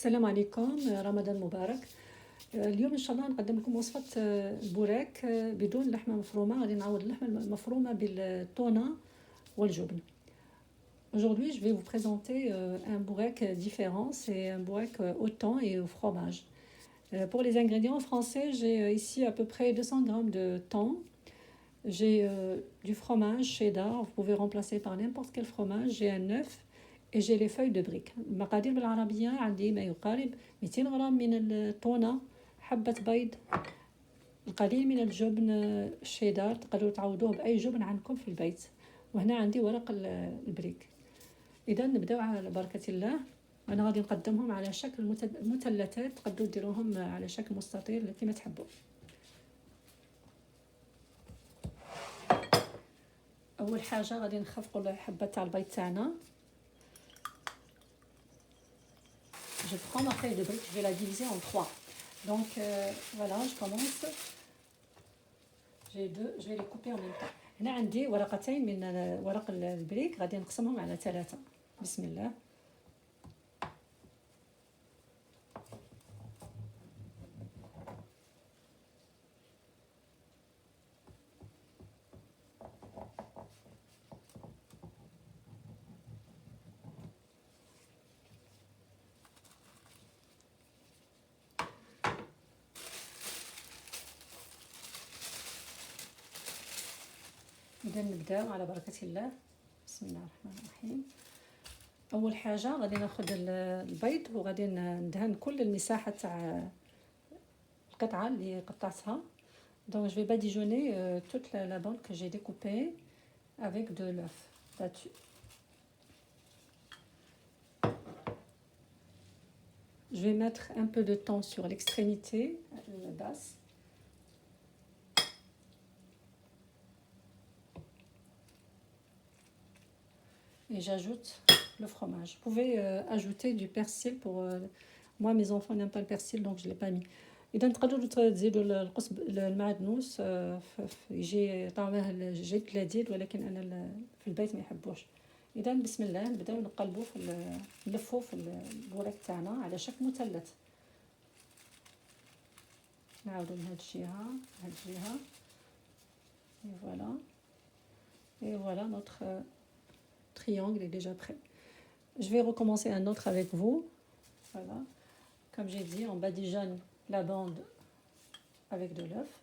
السلام عليكم، رمضان مبارك. اليوم إن شاء الله نقدم لكم وصفة بوراك بدون لحمة مفرومة. غادي نعوض اللحمة المفرومة بالتونة والجبن. Aujourd'hui, je vais vous présenter un bourek différent. C'est un bourek au thon et au fromage. Pour les ingrédients français, j'ai ici à peu près 200 g de thon. J'ai du fromage cheddar, vous pouvez remplacer par n'importe quel fromage. J'ai un œuf et j'ai les feuilles de briques. المقادير بالعربية عندي ما يقارب 200 غرام من التونة، حبة بيض، القليل من الجبن الشيدار، تقدروا تعوضوه بأي جبن عندكم في البيت، وهنا عندي ورق البريك. إذا نبداو على بركة الله. أنا غادي نقدمهم على شكل مثلثات، تقدروا ديروهم على شكل مستطيل التي ما تحبوا. أول حاجة غادي نخفقوا الحبة تاع البيض تاعنا. Je prends ma feuille de brique, je vais la diviser en 3. Donc voilà, je commence. J'ai deux, je vais les couper en même temps. هنا عندي ورقتين من ورق البريك، غادي نقسمهم على 3. بسم الله. إذا نبداو على بركة الله. بسم الله الرحمن الرحيم. أول حاجة غادي ناخد البيض وغادي ندهن كل المساحة تاع القطعة اللي قطعتها. Donc je vais badigeonner toute la bande que j'ai découpée avec de l'œuf battu. Je vais mettre un peu de thon sur l'extrémité basse. Et j'ajoute le fromage. Vous pouvez ajouter du persil pour moi mes enfants n'aiment pas le persil donc je l'ai pas mis. إذا تقدروا تزيدوا القصب المعدنوس يجي طعمه جيد لذيذ، ولكن أنا في البيت ما يحبوش. إذا بسم الله نبداو نقلبوا نلفوا في البوراك تاعنا على شكل مثلث. نعاودوا من هاد الجهة هاد الجهة. Et voilà notre triangle est déjà prêt. Je vais recommencer un autre avec vous. Voilà, comme j'ai dit, on badigeonne la bande avec de l'œuf.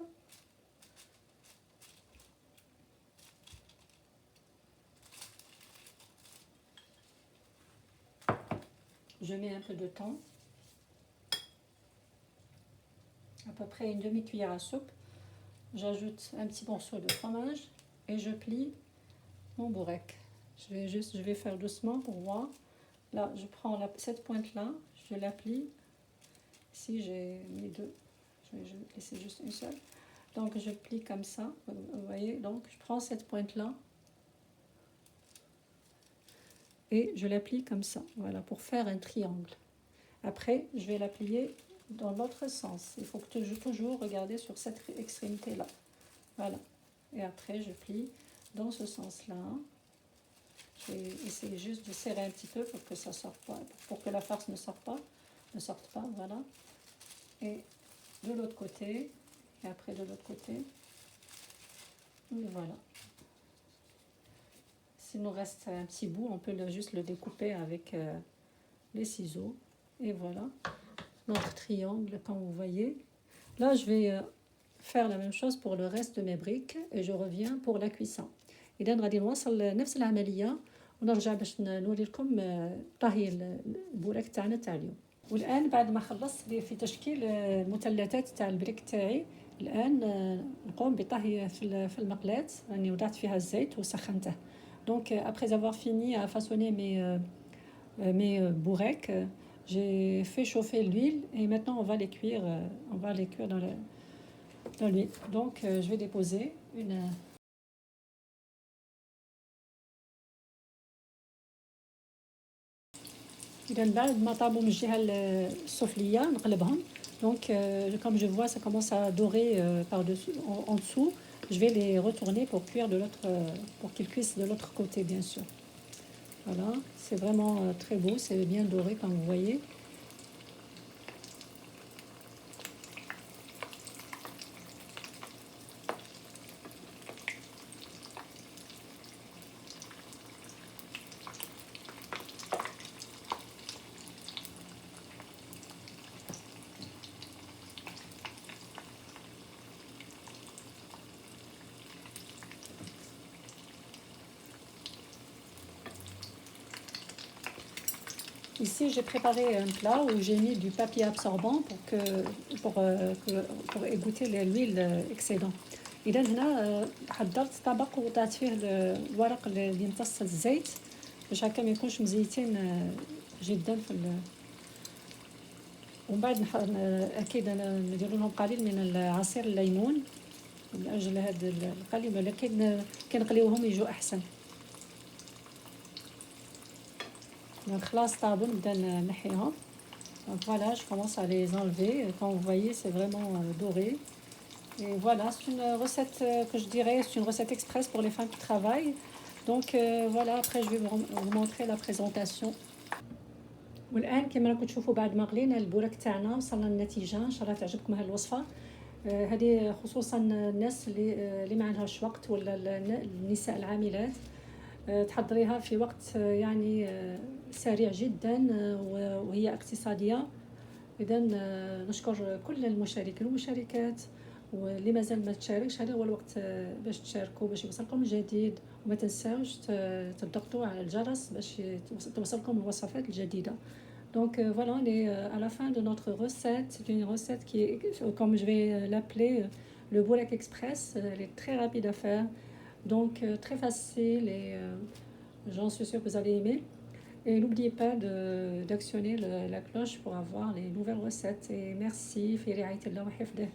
Je mets un peu de thon, à peu près une demi-cuillère à soupe. J'ajoute un petit morceau de fromage et je plie mon bourek. Je vais faire doucement pour voir. Là, je prends cette pointe-là, je la plie. Ici, j'ai mis 2. Je vais laisser juste une seule. Donc, je plie comme ça. Vous voyez, donc je prends cette pointe-là et je la plie comme ça. Voilà, pour faire un triangle. Après, je vais la plier dans l'autre sens. Il faut que toujours regarder sur cette extrémité-là. Voilà. Et après, je plie dans ce sens-là. Je vais essayer juste de serrer un petit peu pour que ça sorte pas, pour que la farce ne sorte pas, voilà. Et de l'autre côté, et après de l'autre côté, et voilà. S'il nous reste un petit bout, on peut juste le découper avec les ciseaux. Et voilà, notre triangle, comme vous voyez. Là, je vais faire la même chose pour le reste de mes briques et je reviens pour la cuisson. إذا غادي نواصل نفس العملية ونرجع باش نوري لكم طهي البوراك تاعنا تاع اليوم. والآن بعد ما خلصت في تشكيل المثلثات تاع البريك تاعي، الآن نقوم بطهي في المقلاة. راني وضعت فيها الزيت وسخنته. Donc après avoir fini à façonner mes boureks, j'ai fait chauffer l'huile et maintenant on va les cuire dans l'huile. Donc je vais déposer une إذا بعد ما طابوا من الجهة السفلية نقلبهم. Donc comme je vois ça commence à dorer par-dessus, en dessous, je vais les retourner pour cuire pour qu'ils cuisent de l'autre côté bien sûr. Voilà, c'est vraiment très beau, c'est bien doré comme vous voyez. Ici, j'ai préparé un plat où j'ai mis du papier absorbant pour égoutter l'huile excédent. إذا هنا حضرت طبق وضعت فيه الورق اللي يمتص الزيت باش هكا ما يكونش مزيتين جدا ومن بعد أكيد أنا ندير لهم قليل من عصير الليمون من أجل هذا القلي، ولكن كي نقليوهم يجوا أحسن. Donc خلاص طابوا نبدا نحيهم. Donc voilà, je commence à les enlever. Quand vous voyez, c'est vraiment doré. Et voilà, c'est une recette que je dirais, c'est une recette express pour les femmes qui travaillent. Donc voilà, après je vais vous montrer la présentation. والآن كما راكم تشوفوا بعد ما غلينا البورك تاعنا وصلنا للنتيجة. إن شاء الله تعجبكم هذه الوصفة. هذه خصوصا الناس اللي ما عندهاش وقت ولا النساء العاملات. تحضريها في وقت يعني سريع جدا وهي اقتصادية. إذا نشكر كل المشاركين والمشاركات، واللي مازال ما تشاركش هذا هو الوقت باش تشاركوا باش يوصلكم الجديد، وما تنساوش تضغطوا على الجرس باش توصلكم الوصفات الجديدة. Donc voilà, on est à la fin de notre recette. C'est une recette qui est, comme je vais l'appeler, le bourek express. Elle est très rapide à faire, donc très facile et j'en suis sûre que vous allez aimer. Et n'oubliez pas d'actionner la cloche pour avoir les nouvelles recettes. Et merci. في رعاية الله وحفظه.